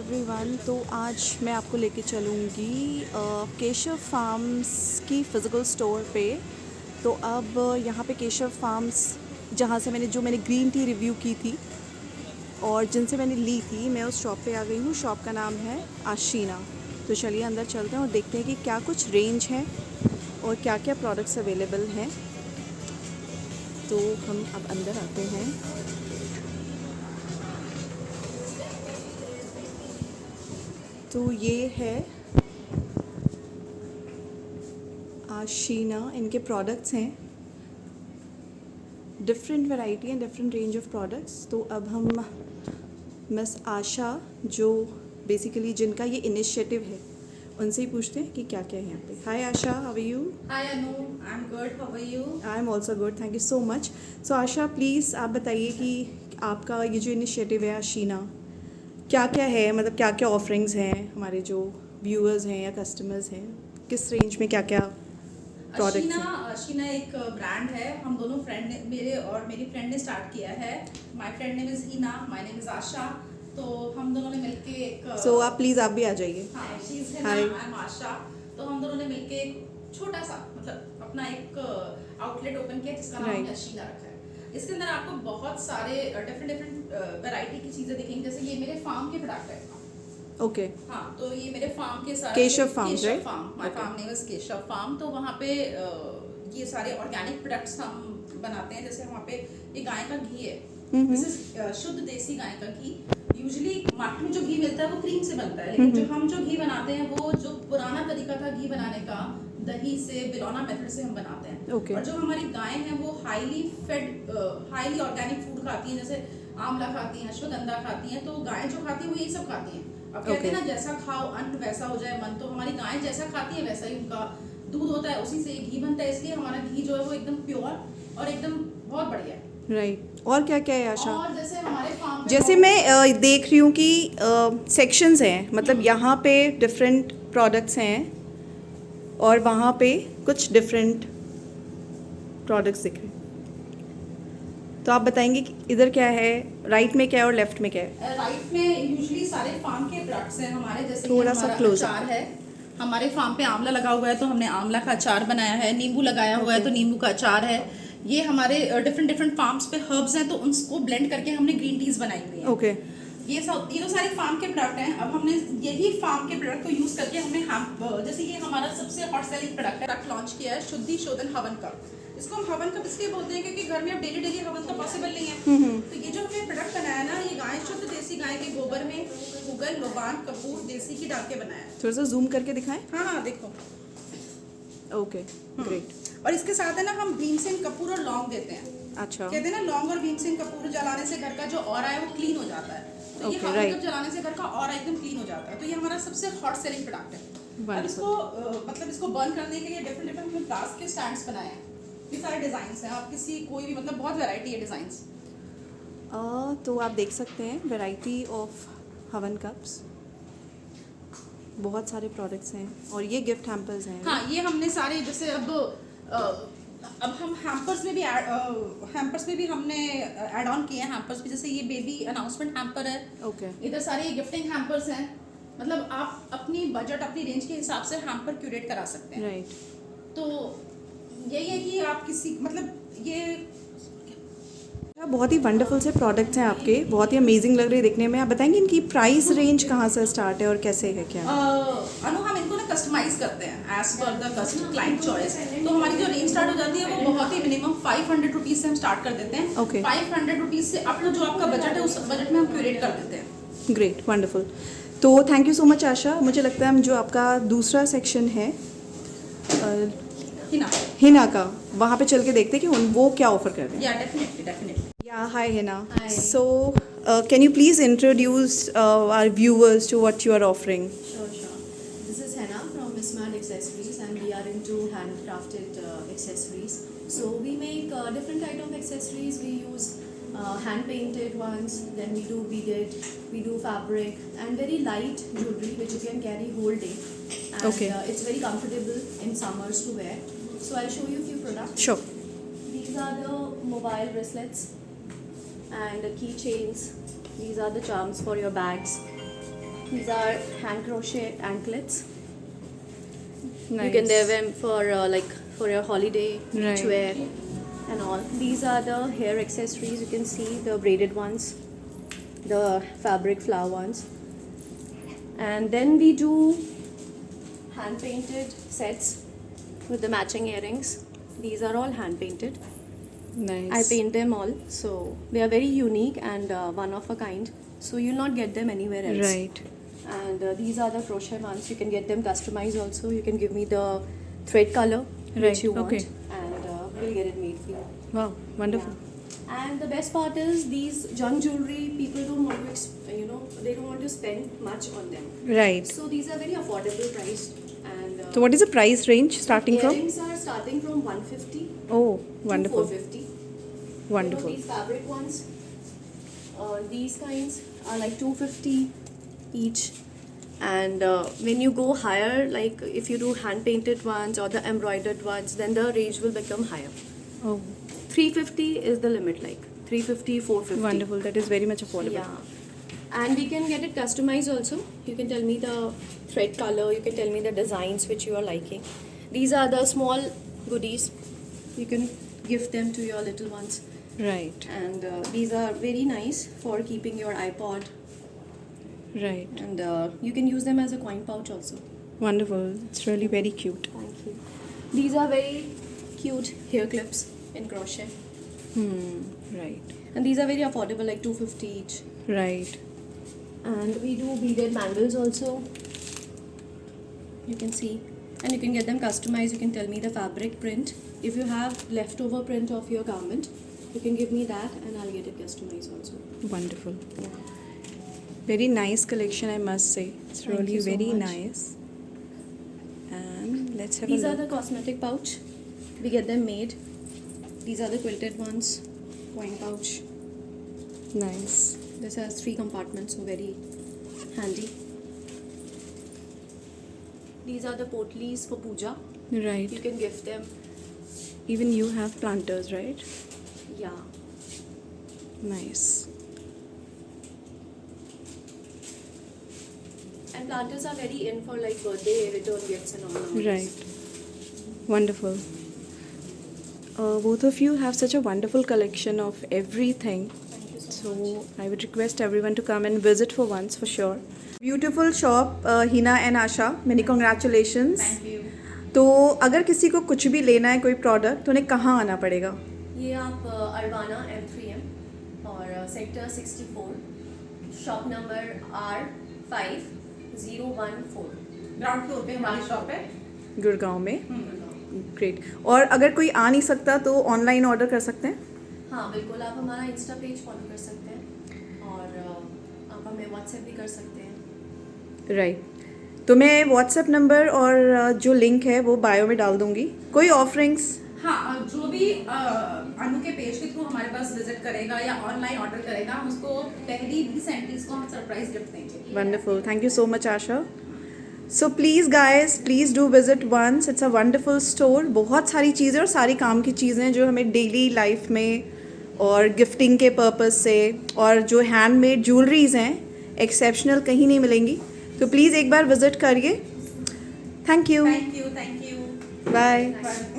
Everyone. तो आज मैं आपको लेके चलूँगी केशव फार्म्स की फ़िज़िकल स्टोर पे। तो अब यहाँ पे केशव फार्म्स जहाँ से मैंने ग्रीन टी रिव्यू की थी और जिनसे मैंने ली थी, मैं उस शॉप पे आ गई हूँ। शॉप का नाम है आशीना। तो चलिए अंदर चलते हैं और देखते हैं कि क्या कुछ रेंज है और क्या क्या प्रोडक्ट्स अवेलेबल हैं। तो हम अब अंदर आते हैं। तो ये है आशीना, इनके प्रोडक्ट्स हैं, different variety and different range of products. तो अब हम मिस आशा, जो बेसिकली जिनका ये इनिशिएटिव है, उनसे ही पूछते हैं कि क्या क्या है यहाँ पे। Hi Asha, how are you? Hi Anu, I am good, how are you? I am also good, thank you so much. So Asha, please आप बताइए कि आपका ये जो इनिशिएटिव है आशीना, क्या क्या है, मतलब क्या क्या ऑफरिंग्स हैं हमारे जो व्यूअर्स हैं या कस्टमर्स हैं, किस रेंज में क्या क्या प्रोडक्ट्स हैं? आशीना एक ब्रांड है। हम दोनों फ्रेंड ने, मेरे और मेरी फ्रेंड ने स्टार्ट किया है। My friend name is Heena, my name is Asha. तो हम दोनों ने मिलके एक आप प्लीज़ आप भी आ जाइए। हाँ, she is Heena, I am Asha. तो हम दोनों ने मिलके एक छोटा सा, मतलब अपना एक आउटलेट ओपन किया जिसका नाम Right. आशीना रखा है। इसके अंदर आपको बहुत सारे डिफरेंट वैरायटी की चीजें दिखेंगी। जैसे ये मेरे फार्म के प्रोडक्ट है। ओके। हाँ, तो ये मेरे फार्म के सारे Keshav farm, Keshav right? Farm, my farm name is Keshav farm. तो वहाँ पे ये सारे ऑर्गेनिक प्रोडक्ट्स हम बनाते हैं। जैसे वहाँ पे ये गाय का घी है, दिस इज शुद्ध देसी गाय का घी। यूजुअली मार्केट में जो घी मिलता है वो क्रीम से बनता है, लेकिन जो हम जो घी बनाते हैं वो जो पुराना तरीका था घी बनाने का, दही से, बिलौना मेथड से हम बनाते हैं। Okay. और जो हमारी गायें हैं वो highly fed, highly organic food खाती हैं। जैसे आंवला खाती हैं, अश्वगंधा खाती हैं। तो गायें जो खाती हैं वो यही सब खाती हैं। अब कहते हैं ना, जैसा खाओ अन्न वैसा हो जाए मन। तो हमारी गायें जैसा खाती है वैसा ही उनका दूध होता है, उसी से घी बनता है। इसलिए हमारा घी जो है वो एकदम प्योर और एकदम बहुत बढ़िया है। राइट। और क्या क्या है आशा? और जैसे हमारे फार्म पे जैसे मैं देख रही हूँ कि सेक्शंस हैं, मतलब यहाँ पे डिफरेंट प्रोडक्ट्स हैं और वहाँ पे कुछ डिफरेंट प्रोडक्ट्स दिख रहे हैं। तो आप बताएंगे कि इधर क्या है, राइट में क्या है और लेफ्ट में क्या है? राइट में यूजुअली सारे फार्म के प्रोडक्ट्स हैं हमारे। जैसे थोड़ा ये सा हमारा close अचार है। हमारे फार्म पे आंवला लगा हुआ है तो हमने आंवला का अचार बनाया है। नींबू लगाया हुआ है तो नींबू का अचार है। ये हमारे डिफरेंट डिफरेंट फार्म्स पे हर्ब्स हैं तो उनको ब्लेंड करके हमने ग्रीन टीज बनाई हुई है। ओके। ये तो सारे फार्म के प्रोडक्ट हैं। अब हमने यही फार्म के प्रोडक्ट को यूज करके हमने जैसे ये हमारा सबसे हॉट सेलिंग प्रोडक्ट है, लॉन्च किया है, शुद्धि शोधन हवन कप। इसको हम हवन कप इसलिए बोलते हैं क्योंकि घर में अब डेली डेली हवन तो पॉसिबल नहीं है। तो ये जो हमने प्रोडक्ट बनाया ना, ये गाय, शुद्ध देसी गाय के गोबर में गूगल, लोबान, कपूर, देसी घी डाल के बनाया है। थोड़ा सा जूम करके दिखाएं। हाँ, देखो। Okay, great. और इसके साथ है ना, हम भीमसेन कपूर और लौंग देते हैं। अच्छा। कहते हैं ना, लौंग और भीमसेन कपूर जलाने से घर का जो ऑरा है वो क्लीन हो जाता है। तो ये हवन कप जलाने से घर का ऑरा एकदम क्लीन हो जाता है। तो ये हमारा सबसे हॉट सेलिंग प्रोडक्ट है। अब इसको मतलब इसको बर्न करने के लिए डिफरेंट डिफरेंट ग्लास के स्टैंड्स बनाए हैं। ये सारे डिजाइन्स हैं। आप किसी कोई भी, मतलब बहुत वैरायटी है डिजाइन्स। तो आप देख सकते हैं वैरायटी ऑफ हवन कप्स, बहुत सारे प्रोडक्ट्स हैं और ये गिफ्ट हैम्पर्स हैं। हाँ, ये हमने सारे, जैसे अब हम हैम्पर्स में भी हमने ऐड ऑन किए हैं हैम्पर्स भी। जैसे ये बेबी अनाउंसमेंट हैम्पर है। ओके। इधर सारे गिफ्टिंग हैम्पर्स हैं। मतलब आप अपनी बजट, अपनी रेंज के हिसाब से हैम्पर क्यूरेट करा सकते हैं। राइट। तो यही है कि आप किसी, मतलब ये बहुत ही वंडरफुल से प्रोडक्ट्स हैं आपके, बहुत ही अमेजिंग लग रही है देखने में। आप बताएंगे इनकी प्राइस रेंज कहाँ से स्टार्ट है और कैसे है क्या? अनु, हम इनको ना कस्टमाइज करते हैं as per the customer client choice. तो हमारी जो रेंज स्टार्ट हो जाती है वो बहुत ही मिनिमम 500 रुपीज से हम स्टार्ट कर देते हैं। Okay. 500 रुपीज से अप टू जो आपका बजट है उस बजट में हम क्यूरेट कर देते हैं। Great, wonderful. तो थैंक यू सो मच आशा। मुझे लगता है हम जो आपका दूसरा सेक्शन है हिना, हिना का, वहाँ पे चल के देखते हैं कि वो क्या ऑफर कर रहे हैं। या definitely. Yeah, hi Hina. Hi. So, can you please introduce our viewers to what you are offering? Sure. This is Henna from Mismart Accessories, and we are into handcrafted accessories. So we make different type of accessories. We use hand painted ones. Then we do beaded, we do fabric, and very light jewelry which you can carry whole day. And Okay. It's very comfortable in summers to wear. So I'll show you a few products. Sure. These are the mobile bracelets and the keychains. These are the charms for your bags. These are hand crochet anklets. Nice. You can wear them for for your holiday Right. to wear and all. These are the hair accessories. You can see the braided ones, the fabric flower ones, and then we do hand painted sets with the matching earrings. These are all hand painted. Nice. I paint them all, so they are very unique and one of a kind. So you'll not get them anywhere else. Right. And these are the crochet ones. You can get them customized also. You can give me the thread color Right, which you want, okay. and we'll get it made for you. Wow, wonderful. Yeah. And the best part is these junk jewelry. People don't want to, they don't want to spend much on them. Right. So these are very affordable priced. And So what is the price range starting from? earrings are starting from 150 Oh, to wonderful. 450. Wonderful. These fabric ones, these kinds are like 250 each. And when you go higher, like if you do hand painted ones or the embroidered ones, then the range will become higher. Oh, 350 is the limit, like 350, 450. wonderful. That is very much affordable. Yeah. And we can get it customized also. You can tell me the thread color, you can tell me the designs which you are liking. These are the small goodies. You can gift them to your little ones. Right. And these are very nice for keeping your iPod. Right. And you can use them as a coin pouch also. Wonderful. It's really very cute. Thank you. These are very cute hair clips in crochet. Right. And these are very affordable, like 250 each. Right. And we do beaded bangles also. You can see. And you can get them customized. You can tell me the fabric print. If you have leftover print of your garment, you can give me that and I'll get it customized also. Wonderful. Yeah. Very nice collection, I must say. It's Thank really you so very much. nice. And let's have These a are the look. cosmetic pouch. We get them made. These are the quilted ones. Coin pouch. Nice. This has 3 compartments, so very handy. These are the potlis for puja. Right. You can gift them. Even you have planters, right? Yeah. Nice. And planters are very in for like birthday return gifts and all. nowadays. Right. Wonderful. Both of you have such a wonderful collection of everything. Thank you so much. So I would request everyone to come and visit for once for sure. Beautiful shop, Hina and Asha. Many congratulations. Thank you. तो अगर किसी को कुछ भी लेना है कोई product तो उन्हें कहाँ आना पड़ेगा? ये आप अरबाना M3M और sector 64 shop number R5014 ground floor पे हमारी शॉप है। गुड़गांव में. ग्रेट. और अगर कोई आ नहीं सकता तो ऑनलाइन ऑर्डर कर सकते हैं? हाँ बिल्कुल, आप हमारा इंस्टा पेज फॉलो कर सकते हैं और आप हमें व्हाट्सएप भी कर सकते हैं. राइट. तो मैं व्हाट्सएप नंबर और जो लिंक है वो बायो में डाल दूंगी. कोई ऑफरिंग्स? हाँ, जो भी अनु के पेज के थ्रू हमारे पास विजिट करेगा या ऑनलाइन ऑर्डर करेगा, हम उसको पहली 20 एंट्रीज को हम सरप्राइज गिफ्ट देंगे. Wonderful. Thank you so much, Asha. So please guys, please do visit once. It's a wonderful store. बहुत सारी चीज़ें और सारी काम की चीज़ें जो हमें डेली लाइफ में और गिफ्टिंग के पर्पस से और जो हैंडमेड ज्वेलरीज हैं एक्सेप्शनल कहीं नहीं मिलेंगी. तो प्लीज़ एक बार विजिट करिए. Thank you. Thank you. Bye. Bye.